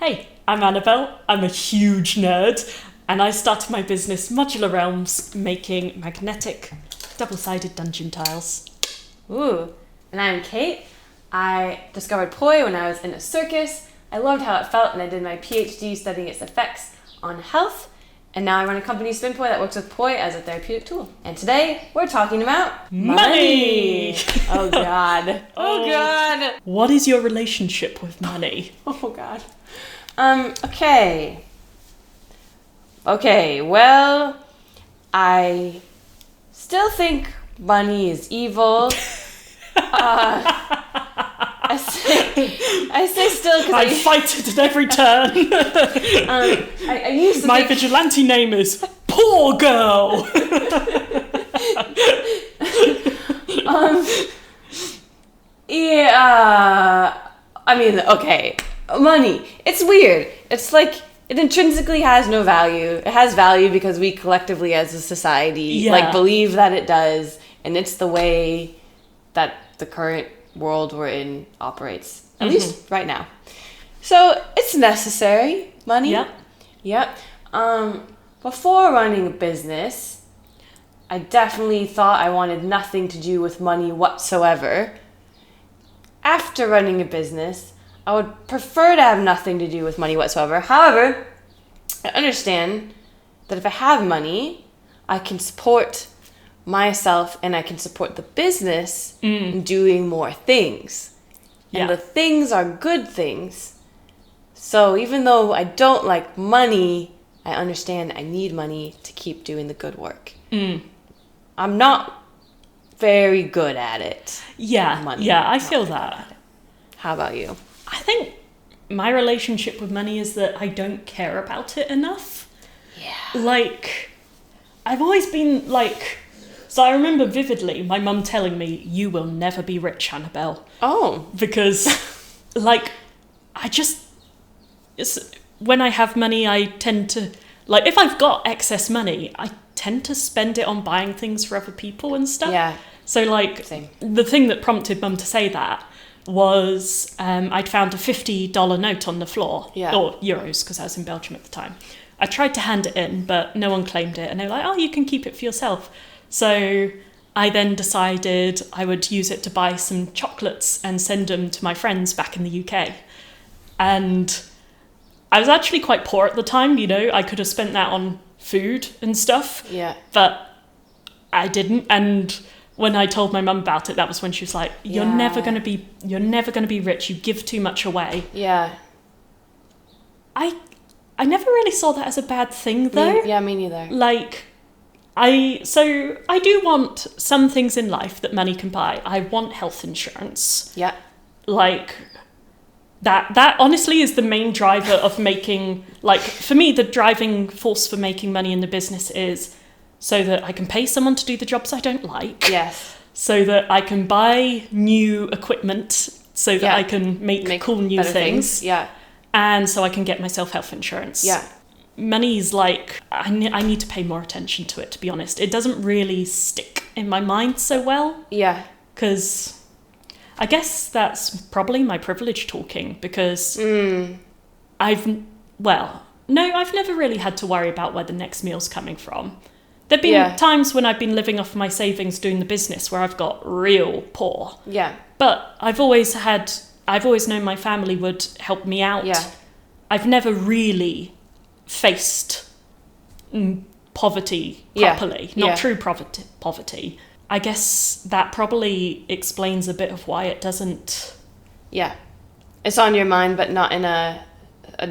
Hey, I'm Annabelle, I'm a huge nerd, and I started my business Modular Realms making magnetic double-sided dungeon tiles. Ooh, and I'm Kate. I discovered poi when I was in a circus. I loved how it felt and I did my PhD studying its effects on health. And now I run a company, Spin Poi, that works with poi as a therapeutic tool. And today we're talking about Money! Oh God. Oh God. What is your relationship with money? Oh God. Okay, well, I still think money is evil. I say still because I fight it at every turn. I used to My think... vigilante name is Poor Girl. Okay, money. It's weird. It's like it intrinsically has no value. It has value because we collectively as a society believe that it does, and it's the way that the current world we're in operates, at least right now. So it's necessary, money. Yep. Before running a business, I definitely thought I wanted nothing to do with money whatsoever. After running a business, I would prefer to have nothing to do with money whatsoever. However, I understand that if I have money, I can support myself and I can support the business in doing more things. And the things are good things. So even though I don't like money, I understand I need money to keep doing the good work. I'm not very good at it. I feel that. How about you? I think my relationship with money is that I don't care about it enough. Yeah. Like, I've always been like... So I remember vividly my mum telling me, you will never be rich, Annabelle. Oh. Because, like, when I have money, I tend to... Like, if I've got excess money, I tend to spend it on buying things for other people and stuff. Yeah. So, like, Same. The thing that prompted mum to say that was I'd found a $50 note on the floor. Yeah. Or euros, because I was in Belgium at the time. I tried to hand it in, but no one claimed it. And they were like, oh, you can keep it for yourself. So I then decided I would use it to buy some chocolates and send them to my friends back in the UK. And I was actually quite poor at the time, you know. I could have spent that on food and stuff. Yeah. But I didn't. And when I told my mum about it, that was when she was like, you're never going to be rich. You give too much away. Yeah. I never really saw that as a bad thing, though. Me neither. Like, I do want some things in life that money can buy. I want health insurance. Yeah. Like, that honestly is the main driver of making, like, for me, the driving force for making money in the business is so that I can pay someone to do the jobs I don't like. Yes. So that I can buy new equipment so that I can make cool new things. Yeah. And so I can get myself health insurance. Yeah. Money's like, I need to pay more attention to it, to be honest. It doesn't really stick in my mind so well. Yeah. Because I guess that's probably my privilege talking, because I've never really had to worry about where the next meal's coming from. There've been times when I've been living off my savings doing the business where I've got real poor. Yeah. But I've always known my family would help me out. Yeah. I've never really faced poverty properly, not true poverty. I guess that probably explains a bit of why it doesn't... Yeah. It's on your mind, but not in a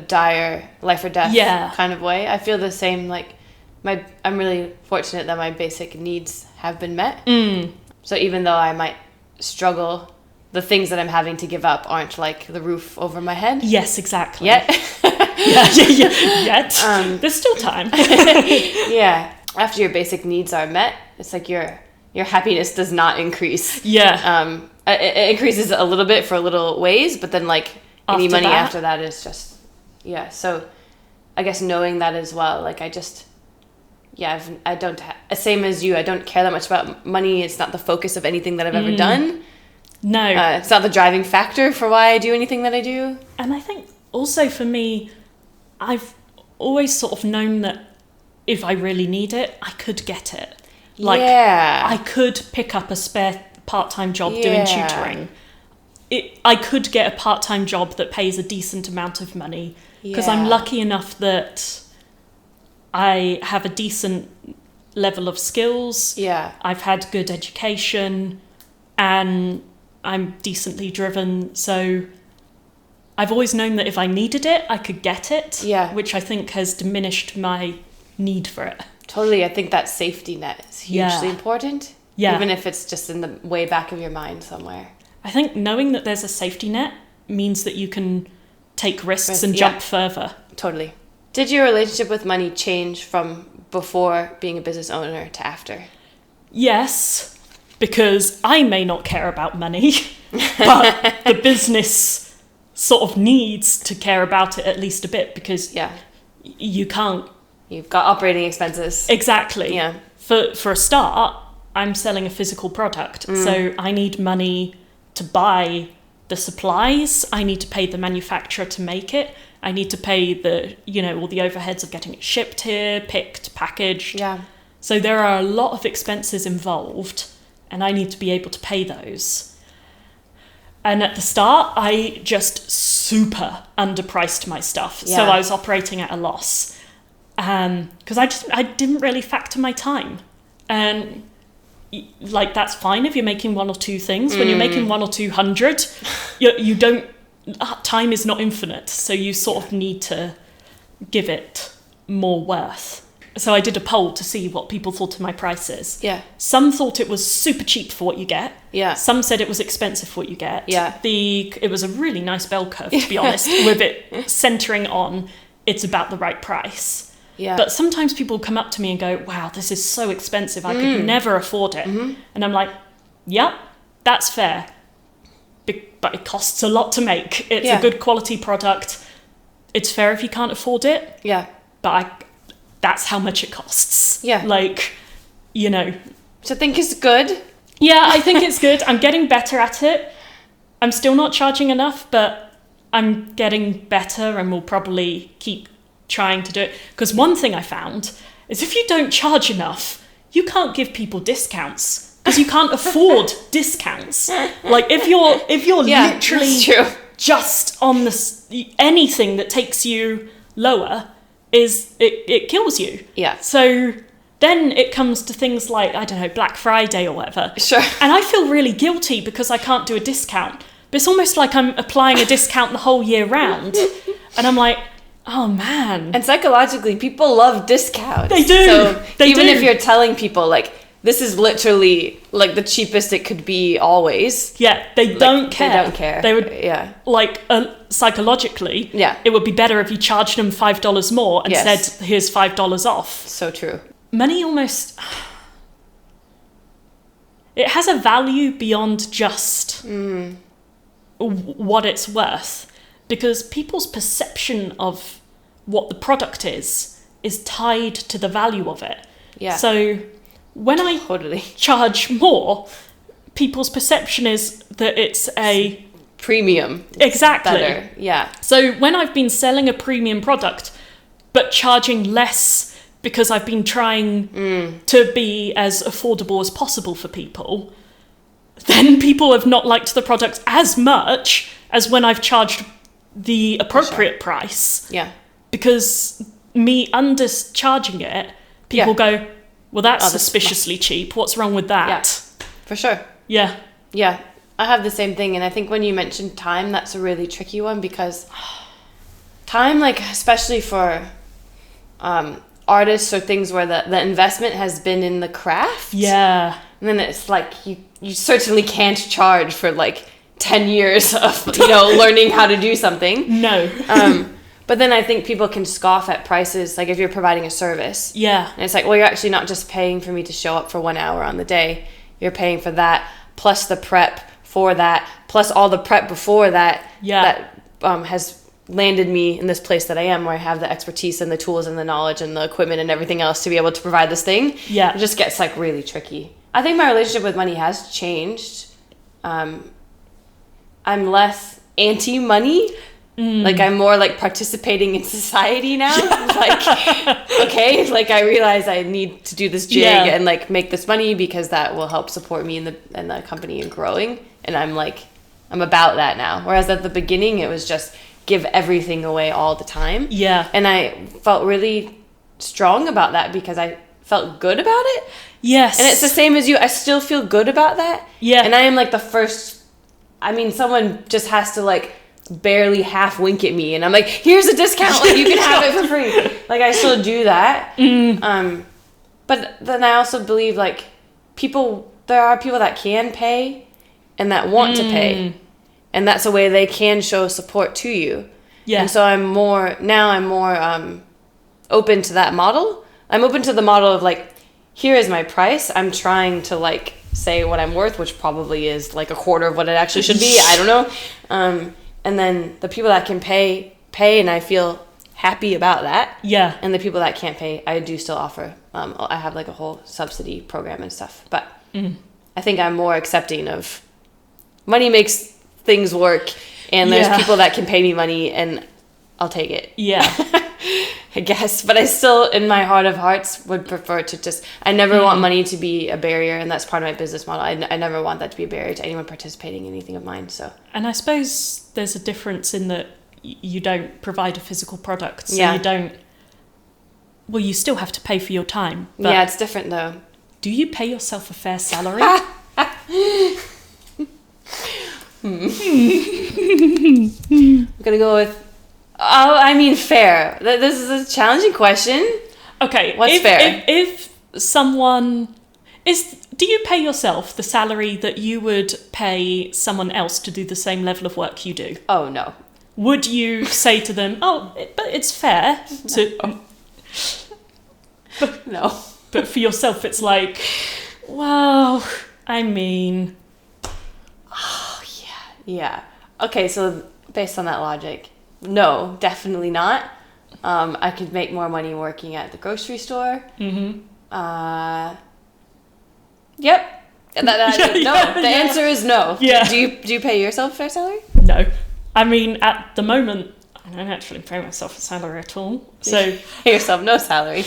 dire life or death kind of way. I feel the same, like, I'm really fortunate that my basic needs have been met. So even though I might struggle, the things that I'm having to give up aren't like the roof over my head. Yes, exactly. Yet. Yet. There's still time. Yeah. After your basic needs are met, it's like your happiness does not increase. Yeah. It increases a little bit for a little ways, but then like any money after that is just, So I guess knowing that as well, like same as you, I don't care that much about money. It's not the focus of anything that I've ever done. No. It's not the driving factor for why I do anything that I do. And I think also for me, I've always sort of known that if I really need it, I could get it. Like, I could pick up a spare part-time job doing tutoring. I could get a part-time job that pays a decent amount of money because I'm lucky enough that I have a decent level of skills. Yeah. I've had good education and I'm decently driven. So I've always known that if I needed it, I could get it. Yeah. Which I think has diminished my need for it. Totally. I think that safety net is hugely important. Yeah. Even if it's just in the way back of your mind somewhere. I think knowing that there's a safety net means that you can take risks and jump further. Totally. Did your relationship with money change from before being a business owner to after? Yes, because I may not care about money, but the business sort of needs to care about it at least a bit because you can't. You've got operating expenses. Exactly. Yeah. For a start, I'm selling a physical product, so I need money to buy the supplies. I need to pay the manufacturer to make it. I need to pay all the overheads of getting it shipped here, picked, packaged. Yeah. So there are a lot of expenses involved and I need to be able to pay those. And at the start, I just super underpriced my stuff. Yeah. So I was operating at a loss because I didn't really factor my time. And like, that's fine if you're making one or two things. When you're making 1 or 200, you don't, time is not infinite. So you sort of need to give it more worth. So I did a poll to see what people thought of my prices. Yeah. Some thought it was super cheap for what you get. Yeah. Some said it was expensive for what you get. Yeah. It was a really nice bell curve, to be honest, with it centering on it's about the right price. Yeah. But sometimes people come up to me and go, wow, this is so expensive. I could never afford it. And I'm like, yeah, that's fair. But it costs a lot to make. It's a good quality product. It's fair if you can't afford it. Yeah. But that's how much it costs. Yeah. Like, Which I think is good. Yeah, I think it's good. I'm getting better at it. I'm still not charging enough, but I'm getting better and will probably keep trying to do it. Because one thing I found is if you don't charge enough, you can't give people discounts because you can't afford discounts. Like if you're literally just on anything that takes you lower it kills you. Yeah. So then it comes to things like, I don't know, Black Friday or whatever. Sure. And I feel really guilty because I can't do a discount. But it's almost like I'm applying a discount the whole year round. And I'm like, oh man. And psychologically, people love discounts. They do. So even if you're telling people like, this is literally like the cheapest it could be always. Yeah, they don't care. They don't care. They would, like, psychologically, it would be better if you charged them $5 more and said, here's $5 off. So true. Money almost... It has a value beyond just what it's worth. Because people's perception of what the product is tied to the value of it. Yeah. So... when I charge more, people's perception is that it's a... premium. Exactly. Better. Yeah. So when I've been selling a premium product, but charging less because I've been trying to be as affordable as possible for people, then people have not liked the product as much as when I've charged the appropriate price. Yeah. Because me undercharging it, people go... well, that's suspiciously cheap. What's wrong with that? Yeah, for sure. Yeah. Yeah, I have the same thing. And I think when you mentioned time, that's a really tricky one because time, like, especially for artists or things where the investment has been in the craft. Yeah. And then it's like you certainly can't charge for, like, 10 years of, learning how to do something. No. But then I think people can scoff at prices, like if you're providing a service. Yeah. And it's like, well, you're actually not just paying for me to show up for 1 hour on the day. You're paying for that, plus the prep for that, plus all the prep before that. Yeah. That has landed me in this place that I am, where I have the expertise and the tools and the knowledge and the equipment and everything else to be able to provide this thing. Yeah. It just gets, like, really tricky. I think my relationship with money has changed. I'm less anti-money. Like I'm more like participating in society now. Like, okay, like I realize I need to do this jig and like make this money because that will help support me in the company and growing. And I'm about that now. Whereas at the beginning it was just give everything away all the time. Yeah. And I felt really strong about that because I felt good about it. Yes. And it's the same as you. I still feel good about that. Yeah. And I am like the first, I mean, someone just has to like barely half wink at me and I'm like, here's a discount, like you can have it for free. Like I still do that. But then I also believe like there are people that can pay and that want to pay. And that's a way they can show support to you. Yeah. And so I'm more open to that model. I'm open to the model of like, here is my price. I'm trying to like say what I'm worth, which probably is like a quarter of what it actually should be. I don't know. And then the people that can pay, and I feel happy about that. Yeah. And the people that can't pay, I do still offer. I have like a whole subsidy program and stuff. But I think I'm more accepting of money makes things work, and there's people that can pay me money, and I'll take it. Yeah. I guess. But I still, in my heart of hearts, would prefer to just... I never want money to be a barrier, and that's part of my business model. I never want that to be a barrier to anyone participating in anything of mine, so... And I suppose there's a difference in that you don't provide a physical product, so you don't... Well, you still have to pay for your time. But yeah, it's different, though. Do you pay yourself a fair salary? I'm gonna go with... Oh, I mean, fair. This is a challenging question. Okay. What's fair? If someone... Do you pay yourself the salary that you would pay someone else to do the same level of work you do? Oh, no. Would you say to them, but it's fair to... No. But for yourself, it's like, well, I mean... Oh, yeah. Yeah. Okay, so based on that logic... No, definitely not. I could make more money working at the grocery store. Mm-hmm. Yep. The answer is no. Yeah. Do you pay yourself a fair salary? No. I mean, at the moment, I don't actually pay myself a salary at all. So pay yourself no salary.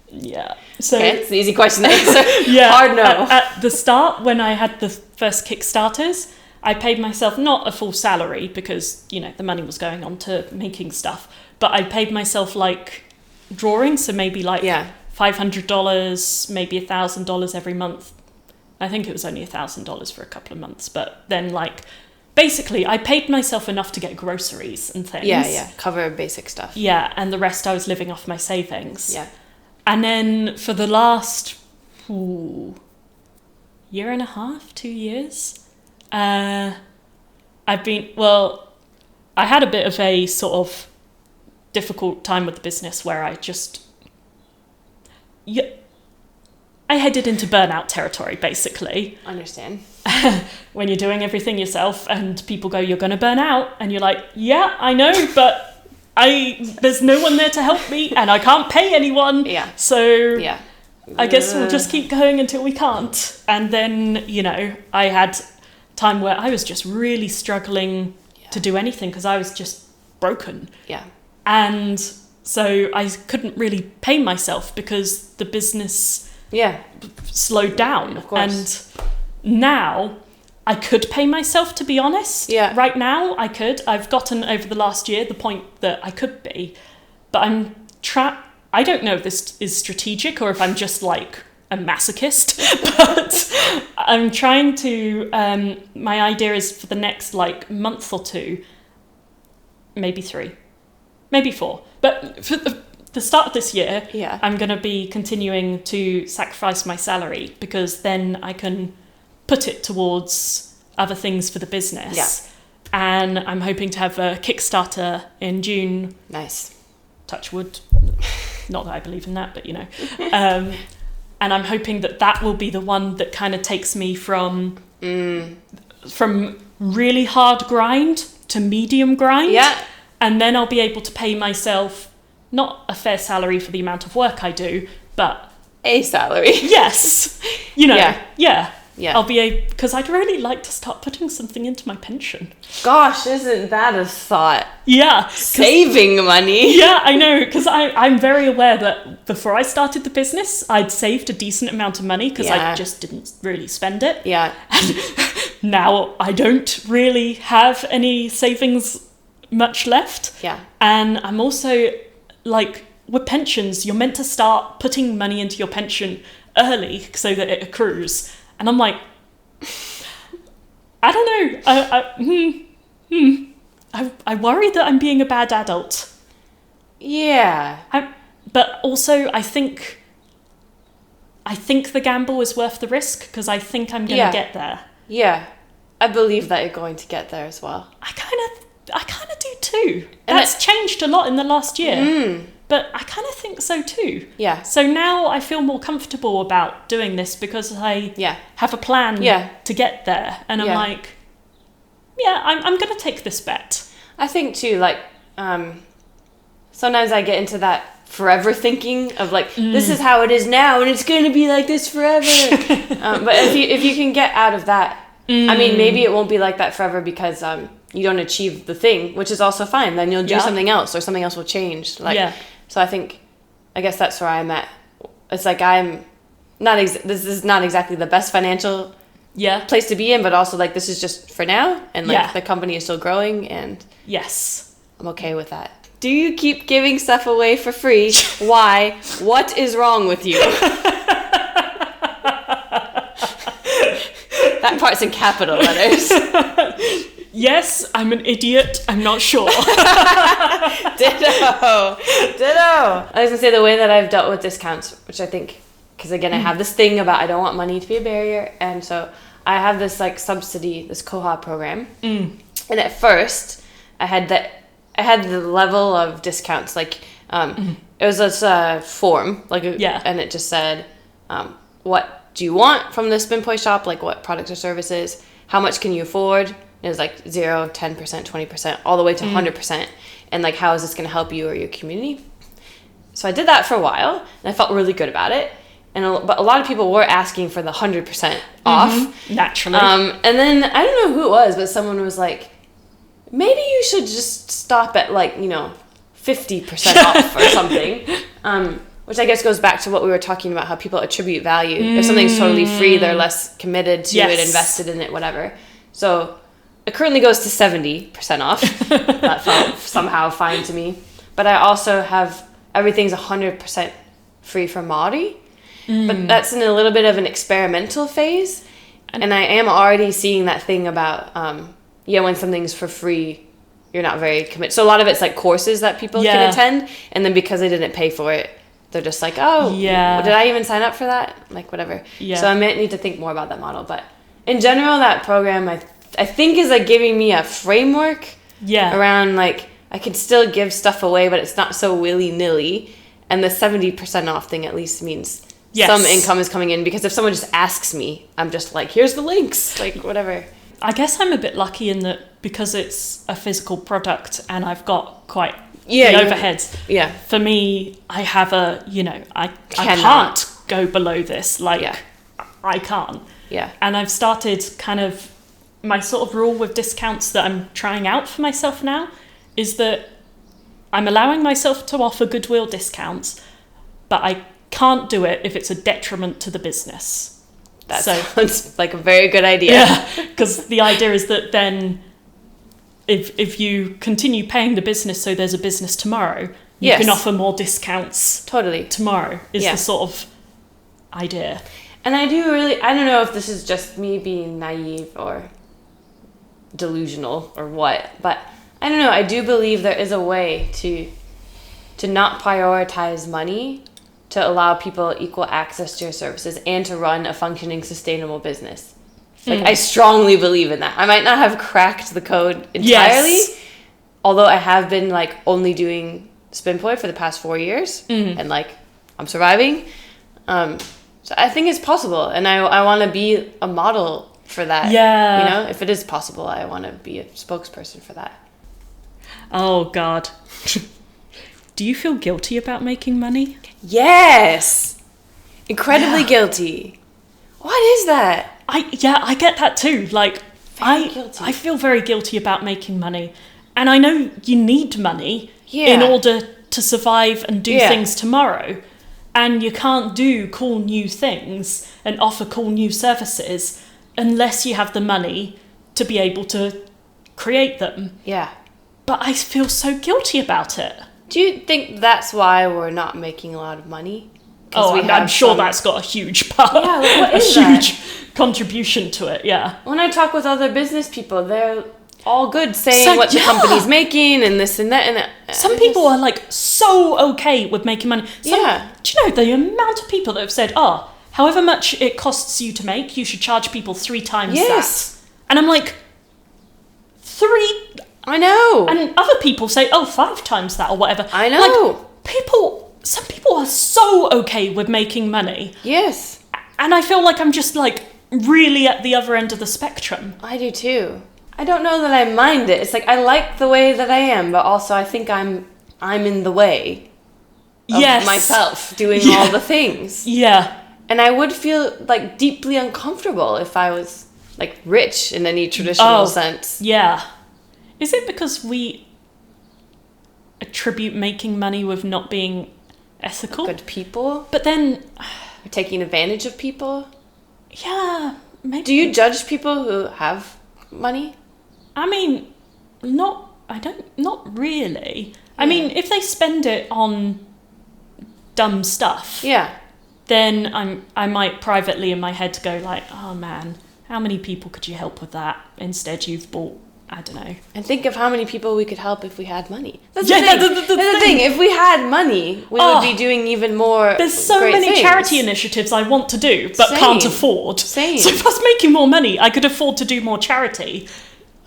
Yeah. So okay, it's an easy question to answer. Yeah. Hard no. At the start, when I had the first Kickstarters, I paid myself not a full salary because, the money was going on to making stuff, but I paid myself like drawings, so maybe like $500, maybe $1,000 every month. I think it was only $1,000 for a couple of months, but then like basically I paid myself enough to get groceries and things. Yeah, cover basic stuff. Yeah, and the rest I was living off my savings. Yeah. And then for the last year and a half, 2 years... I had a bit of a sort of difficult time with the business where I headed into burnout territory, basically. I understand. When you're doing everything yourself and people go, you're going to burn out. And you're like, yeah, I know, but there's no one there to help me and I can't pay anyone. Yeah. So I guess we'll just keep going until we can't. And then, I had... time where I was just really struggling to do anything because I was just broken. Yeah. And so I couldn't really pay myself because the business slowed down. Of course. And now I could pay myself, to be honest. Yeah. Right now I could. I've gotten over the last year the point that I could be. But I don't know if this is strategic or if I'm just like a masochist, but I'm trying to my idea is for the next like month or two, maybe 3, maybe 4, but for the start of this year I'm going to be continuing to sacrifice my salary because then I can put it towards other things for the business. And I'm hoping to have a Kickstarter in June. Nice. Touch wood. Not that I believe in that, but and I'm hoping that will be the one that kind of takes me from really hard grind to medium grind. Yeah. And then I'll be able to pay myself not a fair salary for the amount of work I do, but... a salary. Yes. Yeah. Yeah. I'll be because I'd really like to start putting something into my pension. Gosh, isn't that a thought? Yeah. Saving money. Yeah, I know, because I'm very aware that before I started the business, I'd saved a decent amount of money because I just didn't really spend it. Yeah. And now I don't really have any savings much left. Yeah. And I'm also like, with pensions, you're meant to start putting money into your pension early so that it accrues. And I'm like, I don't know. I worry that I'm being a bad adult. Yeah. But also, I think the gamble is worth the risk because I think I'm going to get there. Yeah. I believe that you're going to get there as well. I kind of do too. That's changed a lot in the last year. But I kind of think so too. Yeah. So now I feel more comfortable about doing this because I have a plan to get there. And I'm like, I'm going to take this bet. I think too, like, sometimes I get into that forever thinking of like, this is how it is now and it's going to be like this forever. But if you can get out of that, I mean, maybe it won't be like that forever because you don't achieve the thing, which is also fine. Then you'll do something else or something else will change. Like, so I guess that's where I'm at. It's like I'm not, this is not exactly the best financial place to be in, but also like this is just for now. And like the company is still growing and I'm okay with that. Do you keep giving stuff away for free? Why? What is wrong with you? That part's in capital letters. Yes, I'm an idiot. I'm not sure. Ditto. I was gonna say the way that I've dealt with discounts, which I think, because again, I have this thing about I don't want money to be a barrier, and so I have this like subsidy, this COHA program, and at first I had the level of discounts like it was this form like and it just said what do you want from the Spin Point shop, like what products or services, how much can you afford. It was like 0, 10%, 20%, all the way to 100%. And like, how is this going to help you or your community? So I did that for a while, and I felt really good about it. But a lot of people were asking for the 100% off. Naturally. And then, I don't know who it was, but someone was like, maybe you should just stop at like, 50% off or something. Which I guess goes back to what we were talking about, how people attribute value. If something's totally free, they're less committed to it, invested in it, whatever. So it currently goes to 70% off. That felt somehow fine to me. But I also have everything's 100% free from Modi. But that's in a little bit of an experimental phase. And I am already seeing that thing about, when something's for free, you're not very committed. So a lot of it's like courses that people can attend. And then because they didn't pay for it, they're just like, did I even sign up for that? Like, whatever. Yeah. So I might need to think more about that model. But in general, that program, I think is like giving me a framework around like I can still give stuff away, but it's not so willy-nilly. And the 70% off thing at least means some income is coming in, because if someone just asks me, I'm just like, here's the links, like whatever. I guess I'm a bit lucky in that because it's a physical product and I've got quite the overheads. Yeah. For me, I have I can't go below this. Like I can't. Yeah. And I've started kind of, my sort of rule with discounts that I'm trying out for myself now is that I'm allowing myself to offer goodwill discounts, but I can't do it if it's a detriment to the business. That sounds like a very good idea. Yeah, because the idea is that then if you continue paying the business so there's a business tomorrow, you can offer more discounts tomorrow is the sort of idea. And I don't know if this is just me being naive or delusional or what, but I don't know, I do believe there is a way to not prioritize money to allow people equal access to your services and to run a functioning, sustainable business. Like, I strongly believe in that. I might not have cracked the code entirely, although I have been like only doing Spinpoint for the past 4 years, and like I'm surviving. So I think it's possible, and I want to be a model for that. Yeah, if it is possible, I want to be a spokesperson for that. Oh God. Do you feel guilty about making money? Yes. Incredibly guilty. What is that? I get that too. Like, I feel very guilty about making money. And I know you need money in order to survive and do things tomorrow. And you can't do cool new things and offer cool new services unless you have the money to be able to create them. Yeah. But I feel so guilty about it. Do you think that's why we're not making a lot of money? I'm sure that's got a huge part. Yeah, like, what is huge contribution to it, yeah. When I talk with other business people, they're all good saying what the company's making and this and that. And some people are like so okay with making money. Do you know the amount of people that have said, however much it costs you to make, you should charge people 3 times that. And I'm like, 3? I know. And other people say, 5 times that or whatever. I know. Like, some people are so okay with making money. Yes. And I feel like I'm just like really at the other end of the spectrum. I do too. I don't know that I mind it. It's like I like the way that I am, but also I think I'm in the way of myself doing all the things. Yeah. And I would feel like deeply uncomfortable if I was like rich in any traditional sense. Yeah. Is it because we attribute making money with not being ethical? Good people? But then taking advantage of people? Yeah, maybe. Do you judge people who have money? I mean, not really. Yeah. I mean, if they spend it on dumb stuff, then I might privately in my head go like, oh man, how many people could you help with that? Instead, you've bought, I don't know. And think of how many people we could help if we had money. That's the thing. That's the thing. If we had money, we would be doing even more. There's so many things. Charity initiatives I want to do, but can't afford. Same. So if I was making more money, I could afford to do more charity.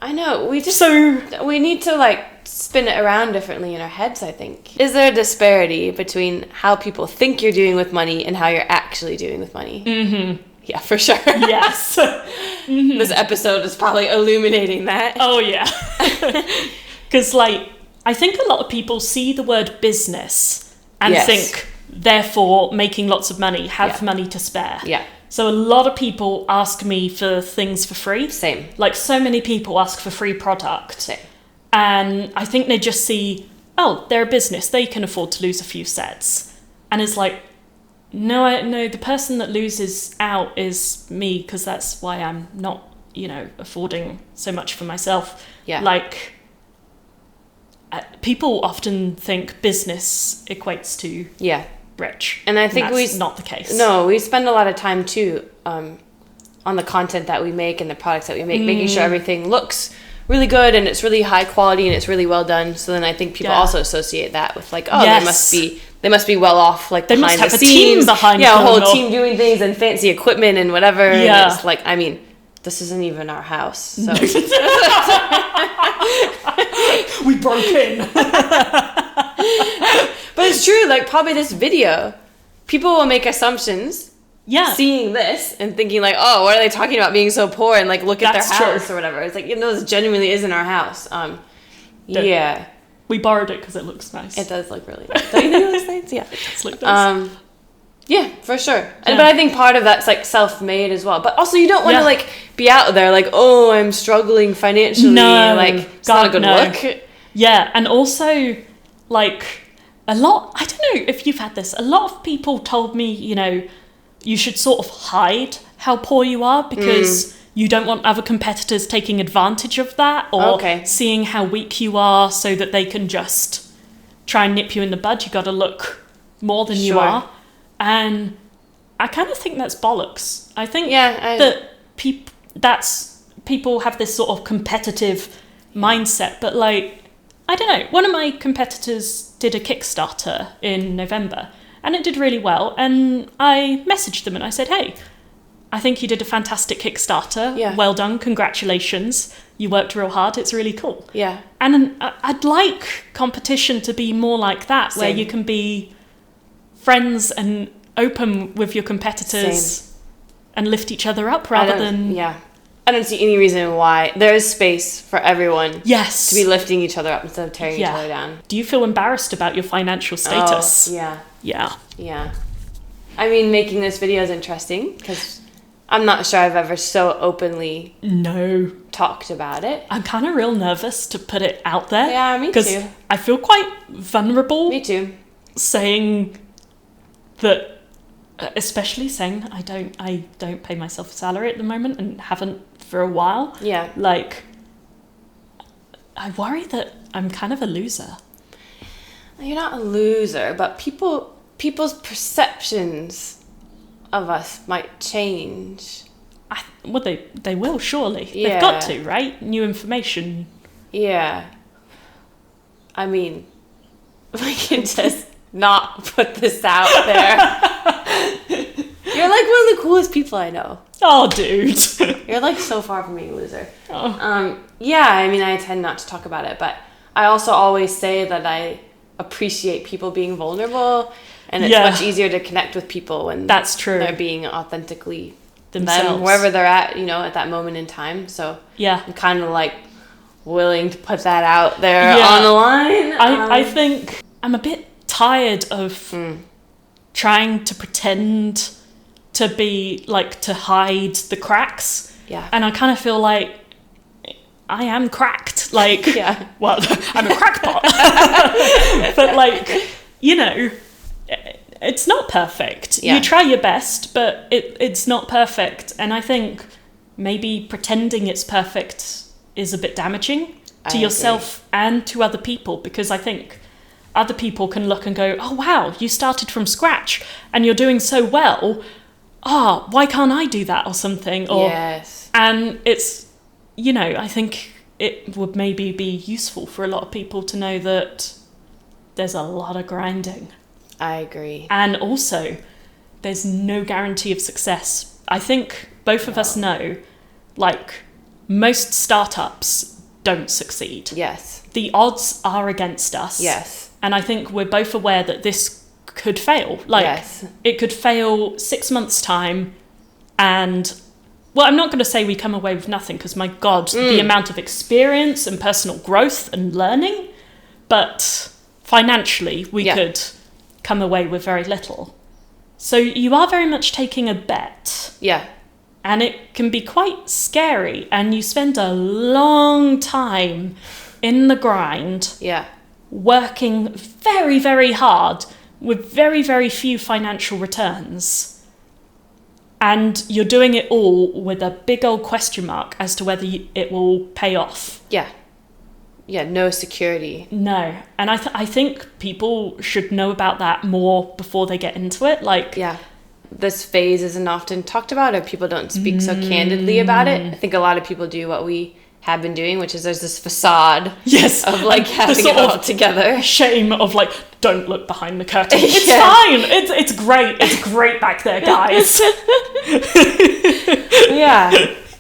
I know. We need to like spin it around differently in our heads, I think. Is there a disparity between how people think you're doing with money and how you're actually doing with money? Mm-hmm. Yeah, for sure. Yes. Mm-hmm. This episode is probably illuminating that. Oh, yeah. Because, like, I think a lot of people see the word business and think, therefore, making lots of money, have money to spare. Yeah. So a lot of people ask me for things for free. Same. Like, so many people ask for free product. Same. And I think they just see, they're a business. They can afford to lose a few sets. And it's like, no, the person that loses out is me, because that's why I'm not, affording so much for myself. Yeah. Like, people often think business equates to rich. And I think that's not the case. No, we spend a lot of time too on the content that we make and the products that we make, making sure everything looks really good and it's really high quality and it's really well done. So then I think people also associate that with like, they must be well off, like, they behind must have the scenes. A team behind a whole team doing things and fancy equipment and whatever. Yeah. And it's like, I mean, this isn't even our house. So we broke in. But it's true, like, probably this video, people will make assumptions. Yeah. Seeing this and thinking like, what are they talking about being so poor, and like look at their house or whatever. It's like, this genuinely isn't our house. Yeah. We borrowed it because it looks nice. It does look really nice. Don't you think it looks nice? Yeah. It does look nice. Yeah, for sure. Yeah. But I think part of that's like self-made as well. But also you don't want to like be out there like, I'm struggling financially. No. Like, it's not a good look. Yeah. And also like a lot, I don't know if you've had this, a lot of people told me, you should sort of hide how poor you are because you don't want other competitors taking advantage of that or seeing how weak you are so that they can just try and nip you in the bud. You got to look more than you are. And I kind of think that's bollocks. I think that people have this sort of competitive mindset, but like, I don't know, one of my competitors did a Kickstarter in November and it did really well. And I messaged them and I said, hey, I think you did a fantastic Kickstarter. Yeah. Well done. Congratulations. You worked real hard. It's really cool. Yeah. And I'd like competition to be more like that, where you can be friends and open with your competitors and lift each other up rather than... Yeah. I don't see any reason why. There is space for everyone to be lifting each other up instead of tearing each other down. Do you feel embarrassed about your financial status? Yeah. Yeah. Yeah. I mean, making this video is interesting because I'm not sure I've ever so openly No. talked about it. I'm kind of real nervous to put it out there. Yeah, me too. Because I feel quite vulnerable. Me too. Saying that, especially saying I don't pay myself a salary at the moment and haven't for a while. Yeah. Like, I worry that I'm kind of a loser. You're not a loser, but people's perceptions of us might change. Well, they will, surely. Yeah. They've got to, right? New information. Yeah. I mean, we can just not put this out there. You're like one of the coolest people I know. Oh, dude. You're like so far from being a loser. Oh. Yeah, I mean, I tend not to talk about it, but I also always say that I appreciate people being vulnerable, and it's much easier to connect with people when that's true. They're being authentically themselves, them, wherever they're at, at that moment in time. So yeah, I'm kind of like willing to put that out there on the line. I think I'm a bit tired of trying to pretend to be like to hide the cracks. Yeah, and I kind of feel like I am cracked. Like, well, I'm a crackpot. But like, it's not perfect. Yeah. You try your best, but it's not perfect. And I think maybe pretending it's perfect is a bit damaging to yourself and to other people, because I think other people can look and go, oh, wow, you started from scratch and you're doing so well. Why can't I do that or something? Or, yes. And it's, I think it would maybe be useful for a lot of people to know that there's a lot of grinding. I agree. And also, there's no guarantee of success. I think both of us know, like, most startups don't succeed. Yes. The odds are against us. Yes. And I think we're both aware that this could fail. Like, it could fail 6 months' time, and well, I'm not going to say we come away with nothing, because my God, the amount of experience and personal growth and learning, but financially we could come away with very little. So you are very much taking a bet. Yeah. And it can be quite scary, and you spend a long time in the grind. Yeah. Working very, very hard with very, very few financial returns. And you're doing it all with a big old question mark as to whether it will pay off. Yeah. Yeah, no security. No. And I think people should know about that more before they get into it. Like, yeah. This phase isn't often talked about, or people don't speak so candidly about it. I think a lot of people do what we have been doing, which is there's this facade of like having it all together. Shame of like, don't look behind the curtain. It's fine. It's great. It's great back there, guys. Yeah.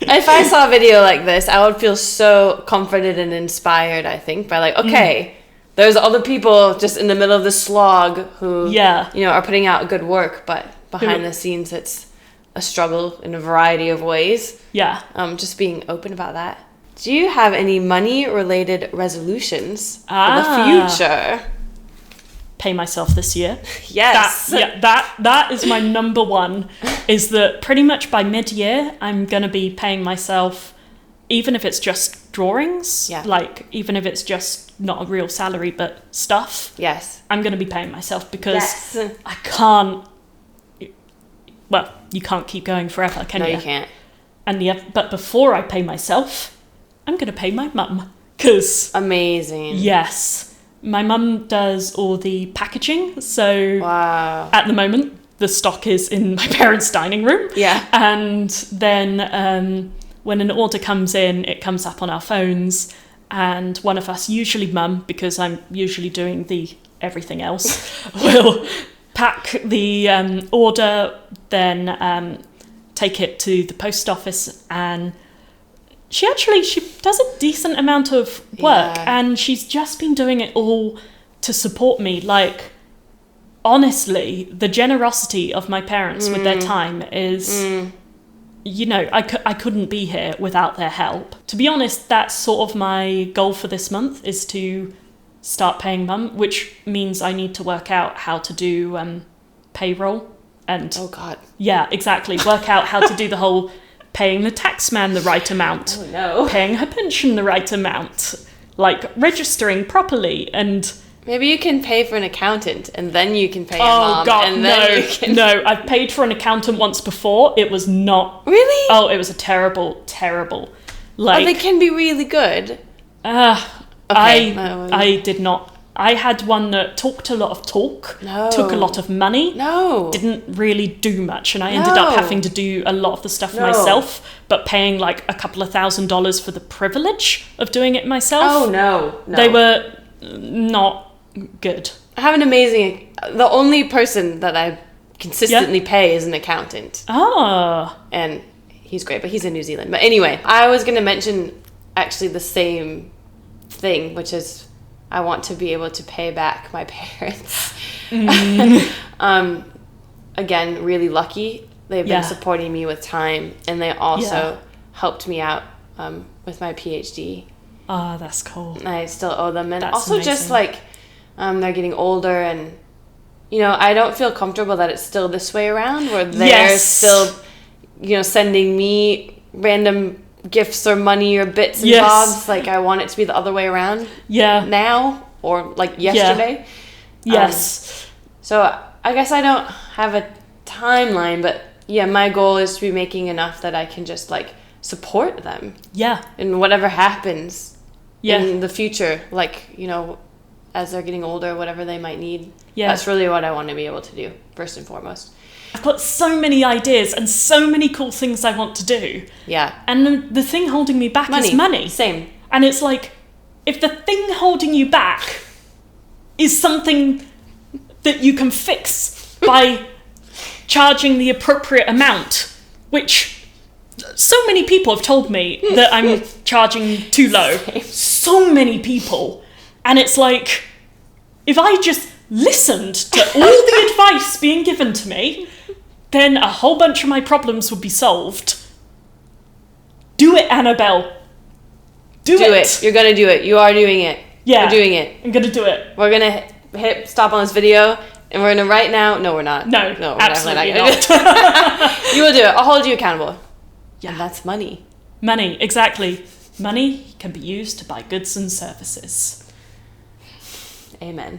If I saw a video like this, I would feel so comforted and inspired, I think, by like, okay, there's other people just in the middle of the slog who, are putting out good work, but behind the scenes, it's a struggle in a variety of ways. Yeah. Just being open about that. Do you have any money-related resolutions for the future? Pay myself this year. Yes. That is my number one, is that pretty much by mid-year, I'm going to be paying myself, even if it's just drawings, like even if it's just not a real salary, but stuff. Yes. I'm going to be paying myself, because I can't, well, you can't keep going forever, can you? No, you can't. And but before I pay myself, I'm going to pay my mum, because... Amazing. Yes. My mum does all the packaging, so at the moment, the stock is in my parents' dining room. Yeah. And then when an order comes in, it comes up on our phones, and one of us, usually mum, because I'm usually doing the everything else, will pack the order, then take it to the post office, and... She does a decent amount of work, and she's just been doing it all to support me. Like, honestly, the generosity of my parents with their time is, I couldn't be here without their help. To be honest, that's sort of my goal for this month, is to start paying mum, which means I need to work out how to do payroll and Oh God. yeah, exactly, work out how to do the whole paying the tax man the right amount, Oh no. paying her pension the right amount, like registering properly. And maybe you can pay for an accountant and then you can pay a oh mom. God, And no, then you can... no, I've paid for an accountant once before. It was not Really? Oh, it was a terrible like Oh, they can be really good. I did not. I had one that talked a lot of talk, No. took a lot of money, No. didn't really do much, and I ended up No. having to do a lot of the stuff No. myself, but paying like a couple of $1,000s for the privilege of doing it myself. Oh no. They were not good. I have an amazing... The only person that I consistently pay is an accountant. Ah. And he's great, but he's in New Zealand. But anyway, I was going to mention actually the same thing, which is I want to be able to pay back my parents. Again, really lucky. They've been supporting me with time, and they also helped me out with my PhD. Ah, that's cool. I still owe them. And That's also amazing. just like they're getting older, and you know, I don't feel comfortable that it's still this way around, where they're still, you know, sending me random gifts or money or bits and bobs. Like, I want it to be the other way around. Yeah. Now, or like yesterday. Yes. So I guess I don't have a timeline, but yeah, my goal is to be making enough that I can just like support them. Yeah. And whatever happens Yeah. in the future, like, you know, as they're getting older, whatever they might need. Yeah. That's really what I want to be able to do, first and foremost. I've got so many ideas and so many cool things I want to do. Yeah. And the thing holding me back is money. Same. And it's like, if the thing holding you back is something that you can fix by charging the appropriate amount, which so many people have told me that I'm charging too low. So many people. And it's like, if I just listened to all the advice being given to me, then a whole bunch of my problems would be solved. Do it, Annabelle. Do it. You're gonna do it. You are doing it. Yeah. We're doing it. I'm gonna do it. We're gonna hit stop on this video, and we're gonna right now. No, we're not. No, we're absolutely definitely not. You will do it. I'll hold you accountable. Yeah. And that's money. Money, exactly. Money can be used to buy goods and services. Amen.